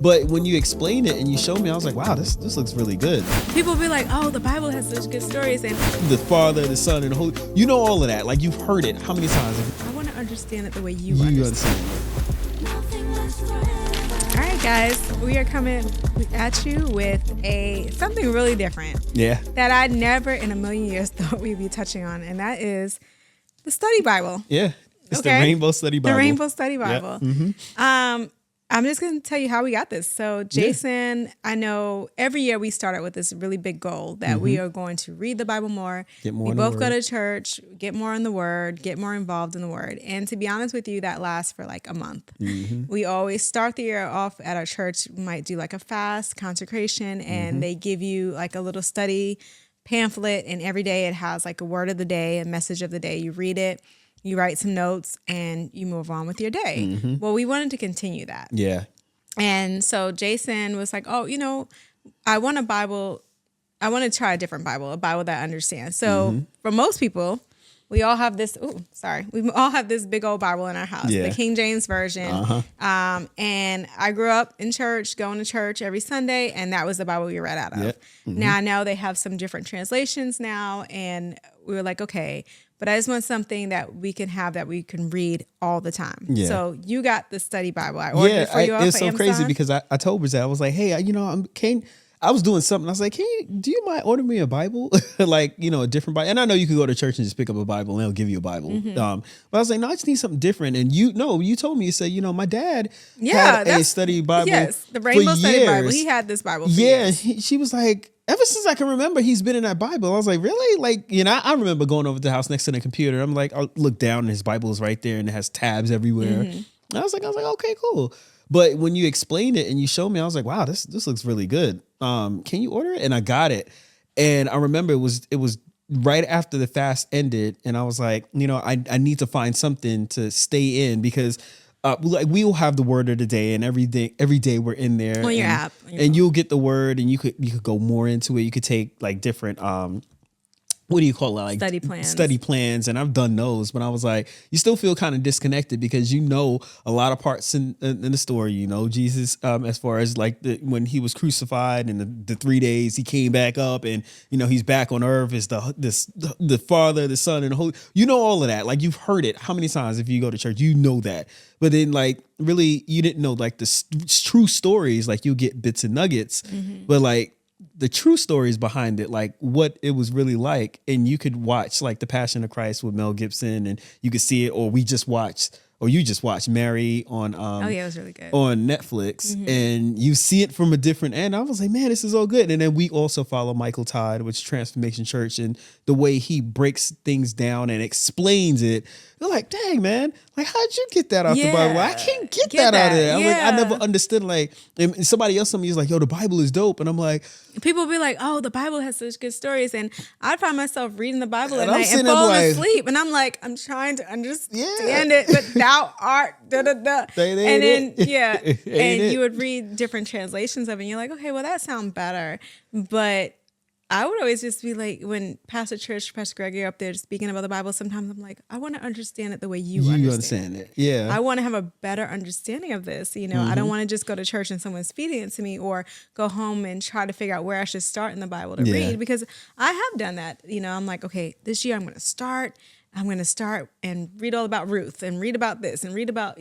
But when you explained it and you showed me, I was like, wow, this looks really good. People be like, oh, the Bible has such good stories. And The Father, the Son, and the Holy, you know all of that. Like, you've heard it how many times? I want to understand it the way you You understand. understand. All right, guys, we are coming at you with something really different Yeah. that I never in a million years thought we'd be touching on, and that is the study Bible. Yeah. It's the Okay. Rainbow Study Bible. The Rainbow Study Bible. Mm-hmm. I'm just going to tell you how we got this. So, Jason, I know every year we start out with this really big goal that we are going to read the Bible more. Get more we in the both go Word. to church, get more in the Word, get more involved in the Word. And to be honest with you, that lasts for like a month. We always start the year off at our church. We might do like a fast, consecration, and they give you like a little study pamphlet. And every day it has like a word of the day, a message of the day. You read it. You write some notes and you move on with your day. Well, we wanted to continue that. Yeah. And so Jason was like, oh, I want a Bible. I want to try a different Bible, a Bible that I understand. So for most people, we all have this. We all have this big old Bible in our house, Yeah. the King James Version. And I grew up in church, going to church every Sunday, and that was the Bible we read out of. Yep. Now I know they have some different translations now, and we were like, okay, but I just want something that we can have that we can read all the time. Yeah. So you got the study Bible. I ordered it for you off it's of so crazy Amazon. because I told Brazil, I was like, hey, I was doing something. I was like, do you mind ordering me a Bible? Like, a different Bible. And I know you could go to church and just pick up a Bible and they'll give you a Bible. But I was like, no, I just need something different. And you told me, you said, my dad had a study Bible. Yes, the Rainbow for Study Bible. years. He had this Bible for Yeah. years. She was like, ever since I can remember, he's been in that Bible. I was like, really? Like, I remember going over to the house next to the computer. I'm like, I'll look down and his Bible is right there and it has tabs everywhere. And I was like, okay, cool. But when you explained it and you showed me, I was like, wow, this looks really good. Can you order it? And I got it. And I remember it was right after the fast ended. And I was like, I need to find something to stay in because we'll have the word of the day and every day we're in there On your and, app, on your and phone. you'll get the word and you could go more into it. You could take like different, what do you call it? Like study plans. And I've done those, but I was like, you still feel kind of disconnected because a lot of parts in the story, Jesus, as far as like when he was crucified and the 3 days he came back up and, he's back on earth is the Father, the Son and the Holy, all of that. Like you've heard it how many times if you go to church, that. But then like really you didn't know like the true stories, like you get bits and nuggets, but like the true stories behind it, like what it was really like. And you could watch like The Passion of Christ with Mel Gibson and you could see it, or you just watched Mary on, it was really good. on Netflix and you see it from a different end. I was like, man, this is all good. And then we also follow Michael Todd, which is Transformation Church, and the way he breaks things down and explains it. You're like, dang, man, like, how'd you get that out the Bible? Like, I can't get that out of there. I'm like, I never understood, like, and somebody else told me, was like, yo, the Bible is dope. And I'm like, people be like, oh, the Bible has such good stories. And I'd find myself reading the Bible at And I'm night and sitting there falling like- asleep. And I'm like, I'm trying to understand it, but thou art da-da-da. That ain't And then, it. and it. you would read different translations of it. And you're like, okay, well, that sounds better. But I would always just be like, when Pastor Gregory up there speaking about the Bible, sometimes I'm like, I want to understand it the way you understand it. Yeah. I want to have a better understanding of this. I don't want to just go to church and someone's feeding it to me, or go home and try to figure out where I should start in the Bible to read, because I have done that. I'm like, okay, this year I'm going to start and read all about Ruth and read about this and read about,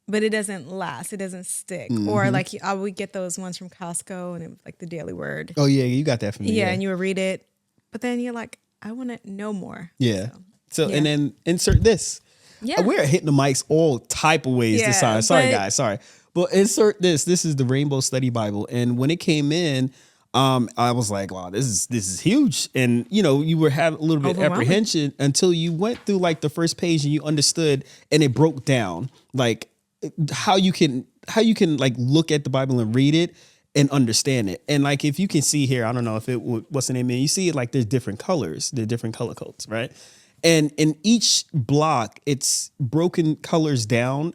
but it doesn't last. It doesn't stick. Or like I would get those ones from Costco and it was like the Daily Word. Oh yeah. You got that from me. Yeah. And you would read it, but then you're like, I want to know more. Yeah. So and then insert this. Yeah. We're hitting the mics all type of ways this time. Sorry, guys. Sorry. But insert this. This is the Rainbow Study Bible. And when it came in, I was like, wow, this is huge. And, you were having a little bit of apprehension until you went through like the first page and you understood and it broke down like how you can like look at the Bible and read it and understand it. And like, if you can see here, I don't know if what's the name? You see it like there's different colors, there are different color codes, right? And in each block, it's broken colors down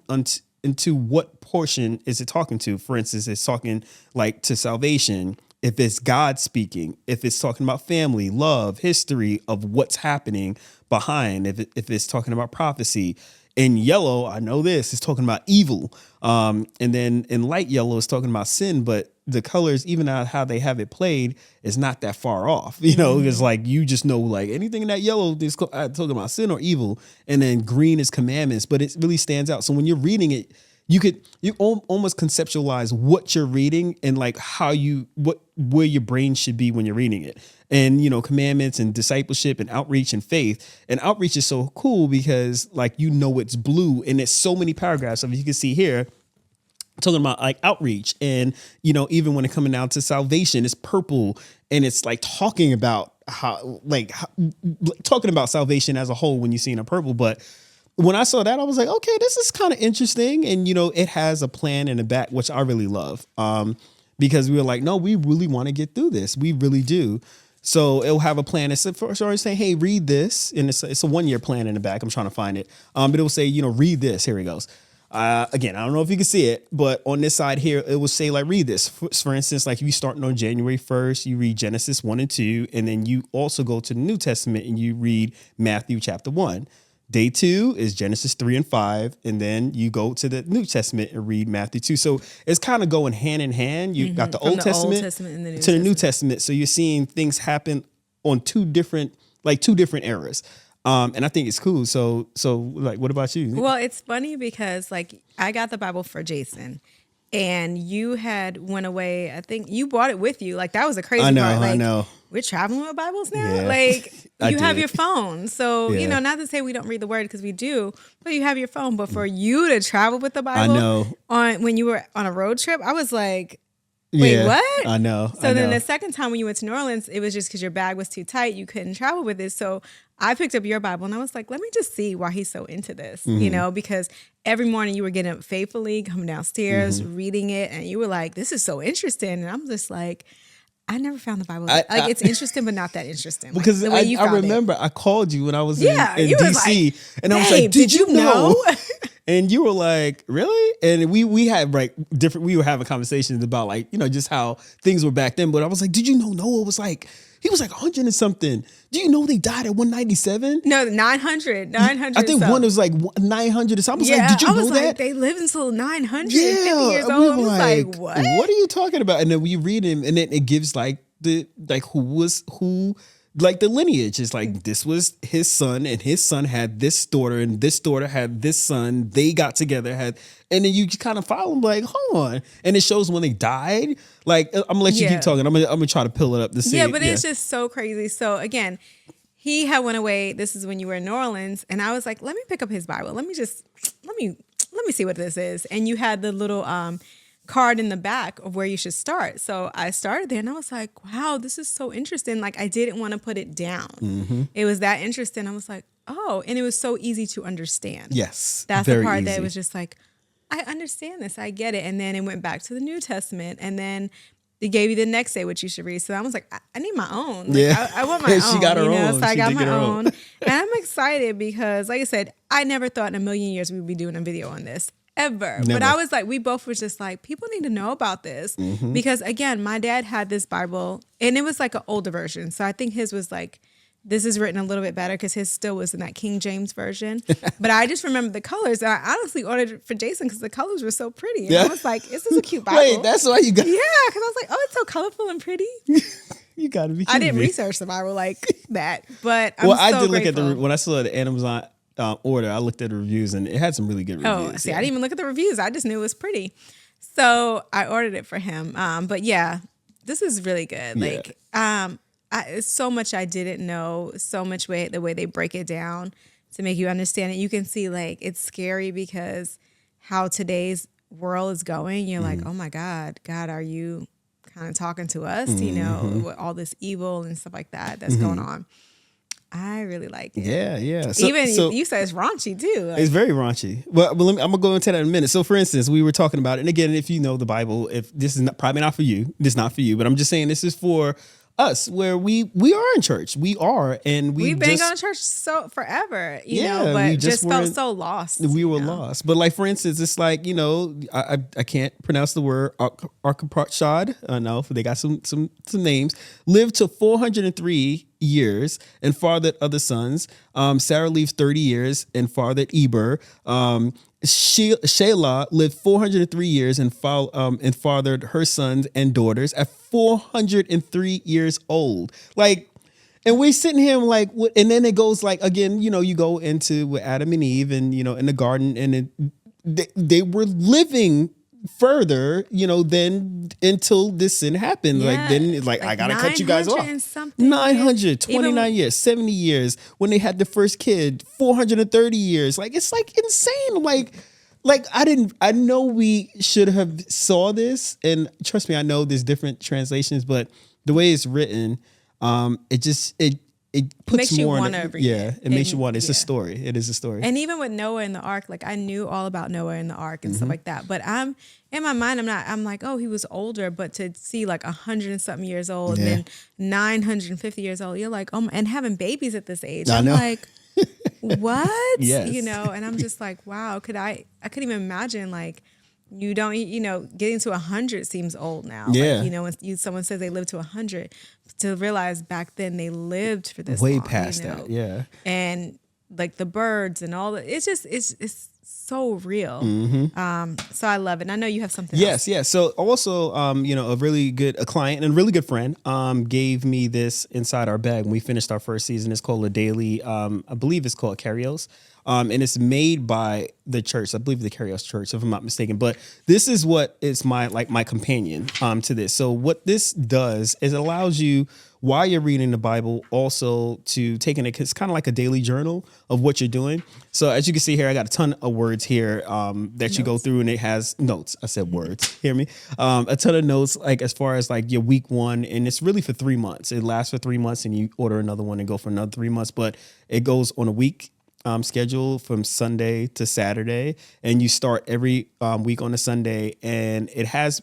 into what portion is it talking to. For instance, it's talking like to salvation. If it's God speaking, if it's talking about family, love, history of what's happening behind, if it's talking about prophecy. In yellow, I know this is talking about evil. And then in light yellow is talking about sin, but the colors, even how they have it played, is not that far off. You know, it's like you just know like anything in that yellow is talking about sin or evil, and then green is commandments. But it really stands out. So when you're reading it, you almost conceptualize what you're reading and like where your brain should be when you're reading it. And, you know, commandments and discipleship and outreach and faith. And outreach is so cool because like, you know, it's blue and it's so many paragraphs. So if you can see here, talking about like outreach, and, you know, even when it coming down to salvation, it's purple, and it's like talking about talking about salvation as a whole when you see it in purple. But when I saw that, I was like, okay, this is kind of interesting. And, you know, it has a plan in the back, which I really love, because we were like, no, we really want to get through this. We really do. So it'll have a plan. It's saying, hey, read this. And it's a 1-year plan in the back. I'm trying to find it. But it will say, you know, read this. Here it goes. Again, I don't know if you can see it, but on this side here, it will say like, read this. For instance, like if you starting on January 1st, you read Genesis 1 and 2, and then you also go to the New Testament and you read Matthew chapter 1. Day 2 is Genesis 3 and 5, and then you go to the New Testament and read Matthew 2. So it's kind of going hand in hand. You got the Old Testament and the to the New Testament. So you're seeing things happen on two different eras. And I think it's cool. So like, what about you? Well, it's funny because like I got the Bible for Jason, and you had went away. I think you brought it with you. Like that was a crazy part. Like, I know. We're traveling with Bibles now. Yeah. Like you have did. your phone. So, you know, not to say we don't read the word because we do, but you have your phone. But for you to travel with the Bible I know. when you were on a road trip, I was like, wait, what? I know. So then the second time when you went to New Orleans, it was just because your bag was too tight. You couldn't travel with it. So I picked up your Bible and I was like, let me just see why he's so into this, you know, because every morning you were getting up faithfully, coming downstairs, reading it. And you were like, this is so interesting. And I'm just like, I never found the Bible. It's interesting, but not that interesting. Because like, the way I remember I called you when I was in you was DC, like, and I was like, did you know? know? And you were like, really? And we had like we were having conversations about like, you know, just how things were back then. But I was like, did you know Noah was like, he was like 100 and something. Do you know they died at 197? No, 900. I think one was like 900 or something. I was like, did you know that? Like, they lived until 950 Yeah. years We old. were I was like, what? What are you talking about? And then we read him, and then it gives like who. Like the lineage is like, this was his son, and his son had this daughter, and this daughter had this son. They got together, and then you kind of follow them like, hold on. And it shows when they died. Like, I'm gonna let you keep talking. I'm gonna try to pull it up to see. Yeah, but it's just so crazy. So again, he had went away. This is when you were in New Orleans, and I was like, let me pick up his Bible. Let me see what this is. And you had the little card in the back of where you should start. So I started there and I was like, wow, this is so interesting. Like I didn't want to put it down. It was that interesting. I was like, oh, and it was so easy to understand. Yes. That's the part that it was just like, I understand this. I get it. And then it went back to the New Testament, and then they gave you the next day what you should read. So I was like, I need my own. Like, I want my own. She got her own. So I got my own. And I'm excited because, like I said, I never thought in a million years we would be doing a video on this. Ever. Never. But I was like, we both were just like, people need to know about this. Because again, my dad had this Bible and it was like an older version. So I think his was like, this is written a little bit better because his still was in that King James version. But I just remember the colors. And I honestly ordered it for Jason because the colors were so pretty. And I was like, this is a cute Bible. Wait, that's why you got. Yeah, because I was like, oh, it's so colorful and pretty. You gotta be. I didn't research the Bible like that. But I so did look grateful. at when I saw the Amazon order, I looked at the reviews and it had some really good reviews. Oh, see, I didn't even look at the reviews. I just knew it was pretty. So I ordered it for him. But yeah, this is really good. Like, it's so much I didn't know, so much the way they break it down to make you understand it. You can see like, it's scary because how today's world is going. You're like, oh my God, are you kind of talking to us? You know, with all this evil and stuff like that's going on. I really like it. Yeah. So, you said it's raunchy too. Like, it's very raunchy. Well, I'm gonna go into that in a minute. So, for instance, we were talking about it, and again, if you know the Bible, if this is probably not for you, this is not for you, but I'm just saying this is for us, where we are in church. We are, and we've been going to church so forever, you know, but just felt so lost. We were lost. But like, for instance, it's like, you know, I can't pronounce the word Archipelago. No, they got some names. Lived to 403 years and fathered other sons. Sarah lived 30 years and fathered Eber. Shelah lived 403 years and fathered her sons and daughters at 403 years old. Like, and we're sitting here like, what? And then it goes like, again, you go into with Adam and Eve and, in the garden, and they were living further, than until this sin happened. Yeah. Like, then it's like I gotta cut you guys off. 929 years, 70 years when they had the first kid, 430 years. Like, it's like insane. Like I know we should have saw this, and trust me, I know there's different translations, but the way it's written, it puts makes you more want to read it. It makes you want. It's a story. It is a story. And even with Noah and the ark, like I knew all about Noah and the ark and stuff like that. But I'm in my mind, I'm like, oh, he was older. But to see like 100 and something years old and then 950 years old, you're like, oh, and having babies at this age, I'm like, what? Yes. And I'm just like, wow, I couldn't even imagine like. You don't, getting to 100 seems old now. Yeah. Like, when someone says they live to 100, to realize back then they lived for this way long, past that. Yeah. And like the birds and all that, it's so real. So I love it. And I know you have something else. Yes. So also, a client and a really good friend gave me this inside our bag when we finished our first season. It's called a daily, I believe it's called Carios. And it's made by the church. I believe the Carios Church, if I'm not mistaken. But this is what is my companion to this. So what this does is it allows you, while you're reading the Bible, also to take it's kind of like a daily journal of what you're doing. So as you can see here, I got a ton of words here that you go through, and it has notes. I said words. Hear me? A ton of notes, like as far as like your week one, and it's really for 3 months. It lasts for 3 months, and you order another one and go for another 3 months. But it goes on a week schedule from Sunday to Saturday, and you start every week on a Sunday, and it has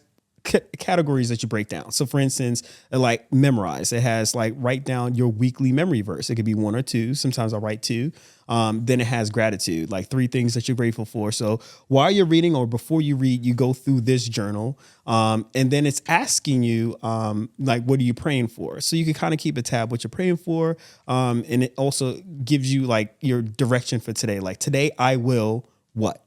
categories that you break down. So for instance, like memorize, it has like write down your weekly memory verse. It could be 1 or 2. Sometimes I'll write 2. Then it has gratitude, like 3 things that you're grateful for. So while you're reading or before you read, you go through this journal. And then it's asking you, like, what are you praying for? So you can kind of keep a tab what you're praying for. And it also gives you like your direction for today. Like today I will what?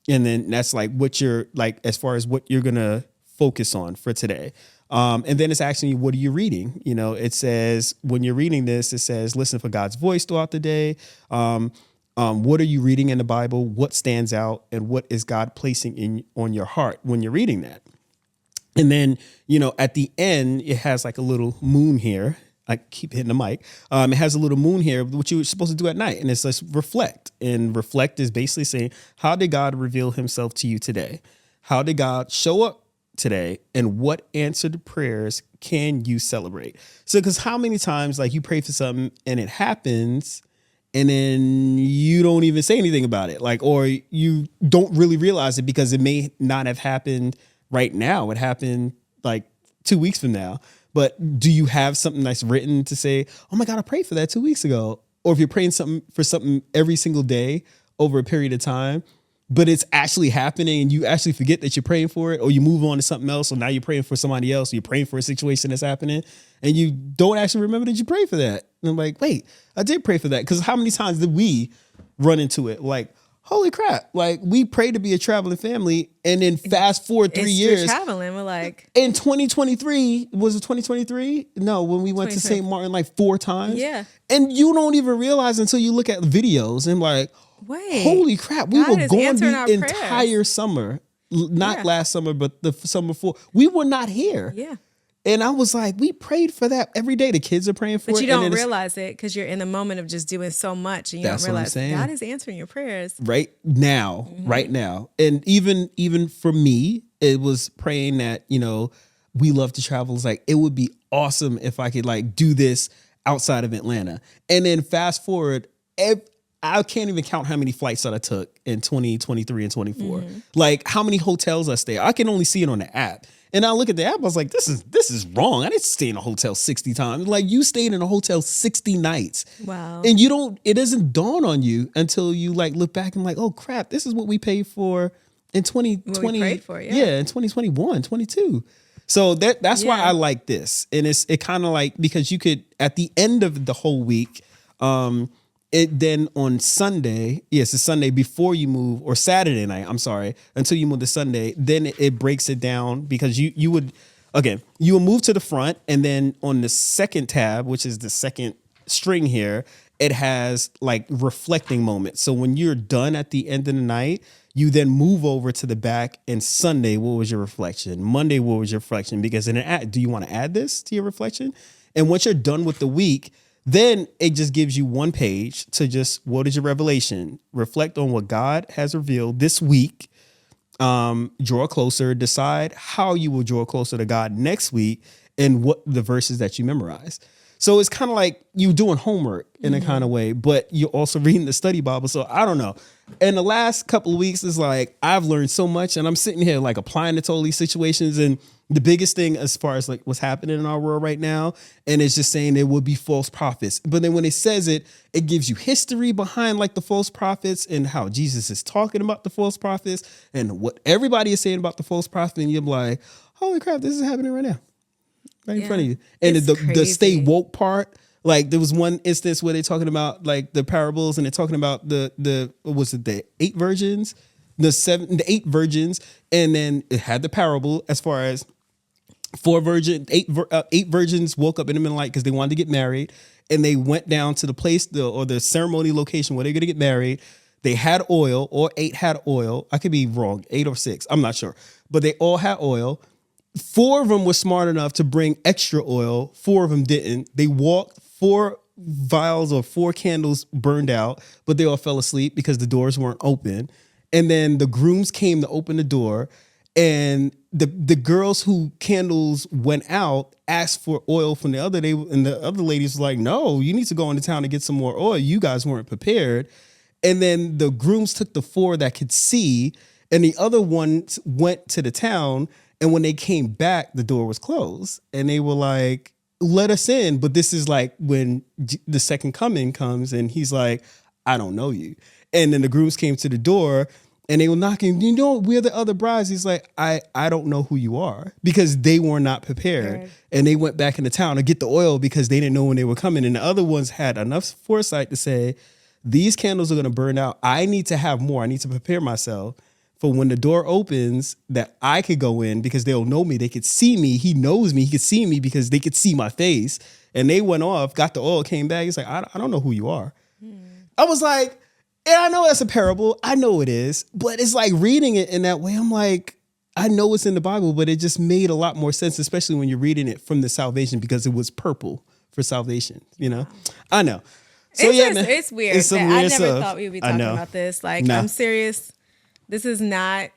And then that's like what you're like, as far as what you're going to focus on for today. And then it's asking you, what are you reading? It says, when you're reading this, it says, listen for God's voice throughout the day. What are you reading in the Bible? What stands out? And what is God placing on your heart when you're reading that? And then, at the end, it has like a little moon here. I keep hitting the mic. It has a little moon here, which you're supposed to do at night. And it says reflect. And reflect is basically saying, how did God reveal himself to you today? How did God show up today, and what answered prayers can you celebrate? So, because how many times like you pray for something and it happens, and then you don't even say anything about it, like, or you don't really realize it because it may not have happened right now. It happened like 2 weeks from now. But do you have something that's written to say, oh my God, I prayed for that 2 weeks ago? Or if you're praying for something every single day over a period of time, but it's actually happening and you actually forget that you're praying for it, or you move on to something else. So now you're praying for somebody else. Or you're praying for a situation that's happening and you don't actually remember that you prayed for that. And I'm like, wait, I did pray for that. Because how many times did we run into it? Like, holy crap. Like we prayed to be a traveling family. And then fast forward 3 years. You're traveling. We're like. In 2023, was it 2023? No, when we went to St. Martin like 4 times. Yeah. And you don't even realize until you look at videos and like, wait, holy crap, we God were is gone answering the our entire prayers. summer. Not last summer, but the summer before. We were not here. Yeah. And I was like, we prayed for that every day. The kids are praying for it. But you don't realize it because you're in the moment of just doing so much, and you don't realize God is answering your prayers right now, right now. And even for me, it was praying that, we love to travel. It's like, it would be awesome if I could like do this outside of Atlanta. And then fast forward, I can't even count how many flights that I took in 2023 and 24. Like how many hotels I stayed. I can only see it on the app. And I look at the app, I was like, this is wrong. I didn't stay in a hotel 60 times. Like you stayed in a hotel 60 nights. Wow. And it doesn't dawn on you until you like look back and like, oh crap, this is what we paid for in 2020. What we prayed for, in 2021, 22. So that's why I like this. And it kind of like, because you could, at the end of the whole week, it then on Sunday, yes, it's Sunday before you move, or Saturday night, I'm sorry, until you move to Sunday, then it breaks it down, because you would move to the front, and then on the second tab, which is the second string here, it has like reflecting moments. So when you're done at the end of the night, you then move over to the back, and Sunday, what was your reflection? Monday, what was your reflection? Because do you want to add this to your reflection? And once you're done with the week, then it just gives you one page to just, what is your revelation? Reflect on what God has revealed this week. Draw closer, decide how you will draw closer to God next week, and what the verses that you memorize. So it's kind of like you doing homework in a kind of way, but you're also reading the study Bible. So I don't know. In the last couple of weeks, it's like I've learned so much, and I'm sitting here like applying it to all these situations. And the biggest thing as far as like what's happening in our world right now, and it's just saying there will be false prophets. But then when it says it, it gives you history behind like the false prophets, and how Jesus is talking about the false prophets, and what everybody is saying about the false prophet. And you're like, holy crap, this is happening right now. Right in front of you. And the stay woke part, like there was one instance where they're talking about like the parables, and they're talking about the what was it, the 8 virgins, the 8 virgins, and then it had the parable as far as 8 virgins woke up in the middle of the night because they wanted to get married, and they went down to the place or the ceremony location where they're gonna get married. They had oil, or 8 had oil. I could be wrong, 8 or 6, I'm not sure, but they all had oil. 4 of them were smart enough to bring extra oil. 4 of them didn't. They walked, 4 vials or 4 candles burned out, but they all fell asleep because the doors weren't open. And then the grooms came to open the door, and the girls who candles went out asked for oil from the other day, and the other ladies was like, no, you need to go into town to get some more oil. You guys weren't prepared. And then the grooms took the 4 that could see, and the other ones went to the town. And when they came back, the door was closed, and they were like, let us in. But this is like when the second coming comes, and he's like, I don't know you. And then the grooms came to the door, and they were knocking, we're the other brides. He's like, I don't know who you are, because they were not prepared. Right. And they went back into town to get the oil because they didn't know when they were coming. And the other ones had enough foresight to say, these candles are going to burn out. I need to have more. I need to prepare myself for when the door opens, that I could go in, because they'll know me. They could see me. He knows me. He could see me because they could see my face. And they went off, got the oil, came back. He's like, I don't know who you are. I was like, and I know that's a parable. I know it is. But it's like reading it in that way, I'm like, I know it's in the Bible, but it just made a lot more sense, especially when you're reading it from the salvation, because it was purple for salvation, I know. So it's weird. I never thought we would be talking about this. Like, I'm serious. This is not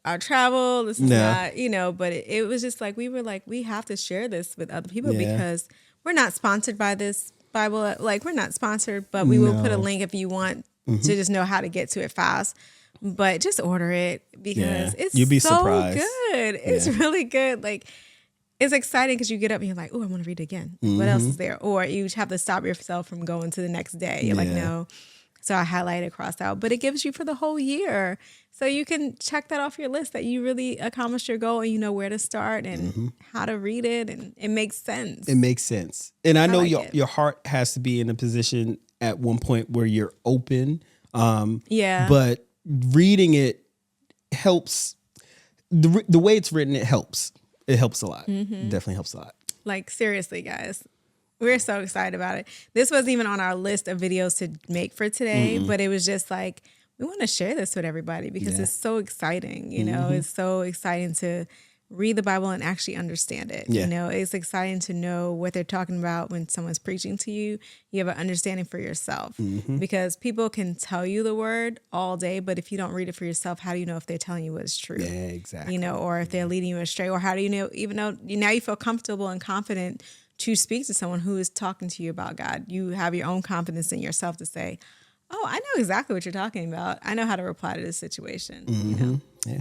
our travel. This is not, but it was just like, we were like, we have to share this with other people, because we're not sponsored by this Bible. Like, we're not sponsored, but we will put a link if you want to just know how to get to it fast. But just order it, because it's You'll be so surprised. Good. It's really good. Like, it's exciting because you get up and you're like, oh, I want to read it again. What else is there? Or you have to stop yourself from going to the next day. You're like, no. So I highlight it, cross out, but it gives you for the whole year. So you can check that off your list, that you really accomplished your goal, and you know where to start and how to read it. And it makes sense. It makes sense. And I know your heart has to be in a position at one point where you're open. But reading it helps. The way it's written, it helps. It helps a lot. It definitely helps a lot. Like, seriously, guys. We're so excited about it. This wasn't even on our list of videos to make for today, but it was just like, we want to share this with everybody, because it's so exciting. It's so exciting to read the Bible and actually understand it. It's exciting to know what they're talking about when someone's preaching to you. You have an understanding for yourself, because people can tell you the word all day, but if you don't read it for yourself, how do you know if they're telling you what's true? Yeah, exactly. Or if they're leading you astray, or how do you know, even though now you feel comfortable and confident to speak to someone who is talking to you about God. You have your own confidence in yourself to say, oh, I know exactly what you're talking about. I know how to reply to this situation. Yeah.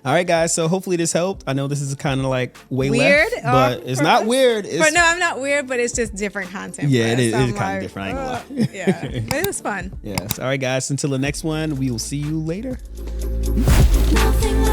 All right, guys. So hopefully this helped. I know this is kind of like way weird, but it's not weird. No, I'm not weird, but it's just different content. Yeah, it is kind of different. I ain't gonna lie. Yeah, but it was fun. Yes. All right, guys. Until the next one, we will see you later. Nothing